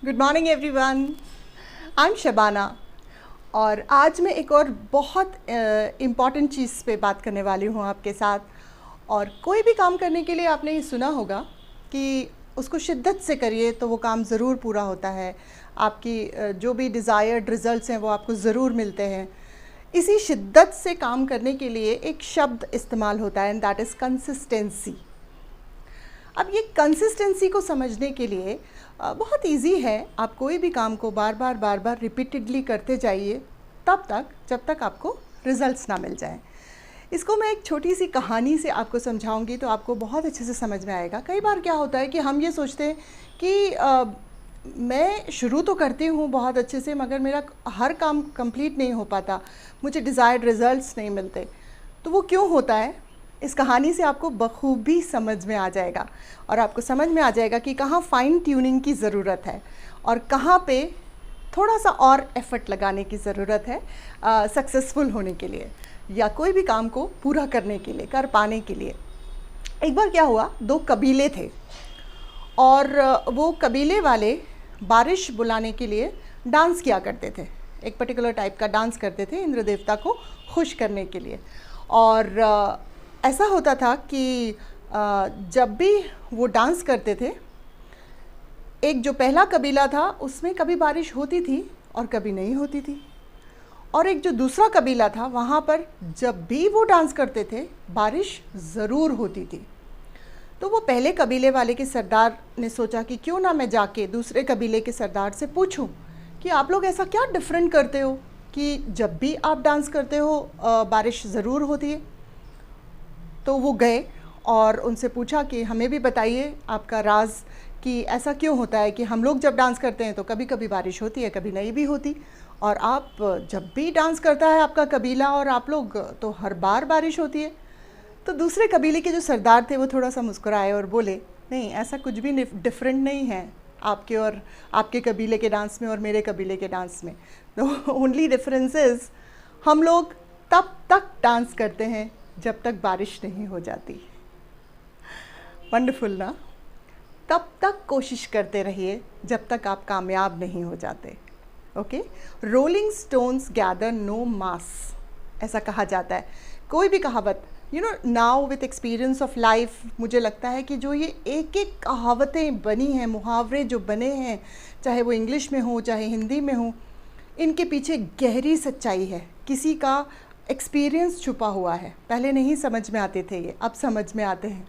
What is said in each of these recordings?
Good morning everyone, I am Shabana और आज मैं एक और बहुत इम्पॉर्टेंट चीज़ पे बात करने वाली हूँ आपके साथ। और कोई भी काम करने के लिए आपने ये सुना होगा कि उसको शिद्दत से करिए तो वो काम ज़रूर पूरा होता है। आपकी जो भी डिज़ायर्ड रिज़ल्ट्स हैं वो आपको ज़रूर मिलते हैं। इसी शिद्दत से काम करने के लिए एक शब्द इस्तेमाल होता है एंड दैट इज़ कंसिस्टेंसी। अब ये कंसिस्टेंसी को समझने के लिए बहुत इजी है। आप कोई भी काम को बार बार रिपीटेडली करते जाइए तब तक जब तक आपको रिजल्ट्स ना मिल जाएं। इसको मैं एक छोटी सी कहानी से आपको समझाऊंगी तो आपको बहुत अच्छे से समझ में आएगा। कई बार क्या होता है कि हम ये सोचते हैं कि मैं शुरू तो करती हूँ बहुत अच्छे से मगर मेरा हर काम कंप्लीट नहीं हो पाता, मुझे डिज़ायर्ड रिज़ल्ट्स नहीं मिलते। तो वो क्यों होता है, इस कहानी से आपको बखूबी समझ में आ जाएगा और आपको समझ में आ जाएगा कि कहाँ फ़ाइन ट्यूनिंग की ज़रूरत है और कहाँ पे थोड़ा सा और एफ़र्ट लगाने की ज़रूरत है सक्सेसफुल होने के लिए या कोई भी काम को पूरा करने के लिए, कर पाने के लिए। एक बार क्या हुआ, दो कबीले थे और वो कबीले वाले बारिश बुलाने के लिए डांस किया करते थे। एक पर्टिकुलर टाइप का डांस करते थे इंद्र देवता को खुश करने के लिए। और ऐसा होता था कि जब भी वो डांस करते थे, एक जो पहला कबीला था उसमें कभी बारिश होती थी और कभी नहीं होती थी, और एक जो दूसरा कबीला था वहाँ पर जब भी वो डांस करते थे बारिश ज़रूर होती थी। तो वो पहले कबीले वाले के सरदार ने सोचा कि क्यों ना मैं जाके दूसरे कबीले के सरदार से पूछूं कि आप लोग ऐसा क्या डिफरेंट करते हो कि जब भी आप डांस करते हो बारिश ज़रूर होती है। तो वो गए और उनसे पूछा कि हमें भी बताइए आपका राज कि ऐसा क्यों होता है कि हम लोग जब डांस करते हैं तो कभी कभी बारिश होती है, कभी नहीं भी होती, और आप जब भी डांस करता है आपका कबीला और आप लोग तो हर बार बारिश होती है। तो दूसरे कबीले के जो सरदार थे वो थोड़ा सा मुस्कुराए और बोले, नहीं ऐसा कुछ भी डिफरेंट नहीं है आपके और आपके कबीले के डांस में और मेरे कबीले के डांस में। द ओनली डिफरेंस इज़ हम लोग तब तक डांस करते हैं जब तक बारिश नहीं हो जाती। वंडरफुल ना। तब तक कोशिश करते रहिए जब तक आप कामयाब नहीं हो जाते। Okay, rolling stones gather no moss, ऐसा कहा जाता है। कोई भी कहावत, you know, now with experience of life मुझे लगता है कि जो ये एक एक कहावतें बनी हैं, मुहावरे जो बने हैं, चाहे वो इंग्लिश में हो चाहे हिंदी में हो, इनके पीछे गहरी सच्चाई है। किसी का एक्सपीरियंस छुपा हुआ है। पहले नहीं समझ में आते थे ये, अब समझ में आते हैं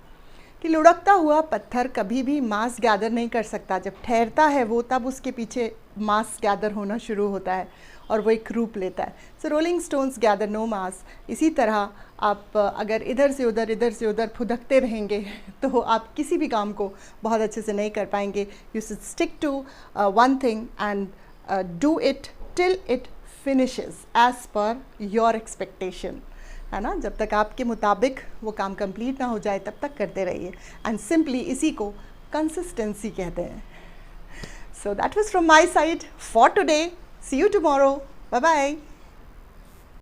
कि लुढ़कता हुआ पत्थर कभी भी मास गैदर नहीं कर सकता। जब ठहरता है वो तब उसके पीछे मास गैदर होना शुरू होता है और वो एक रूप लेता है। सो रोलिंग स्टोन्स गैदर नो मास। इसी तरह आप अगर इधर से उधर फुदकते रहेंगे तो आप किसी भी काम को बहुत अच्छे से नहीं कर पाएंगे। You should stick to one thing and do it till it finishes as per your expectation, है ना। जब तक आपके मुताबिक वो काम कंप्लीट ना हो जाए तब तक करते रहिए एंड सिंपली इसी को कंसिस्टेंसी कहते हैं। So that was from my side for today. See you tomorrow. Bye bye.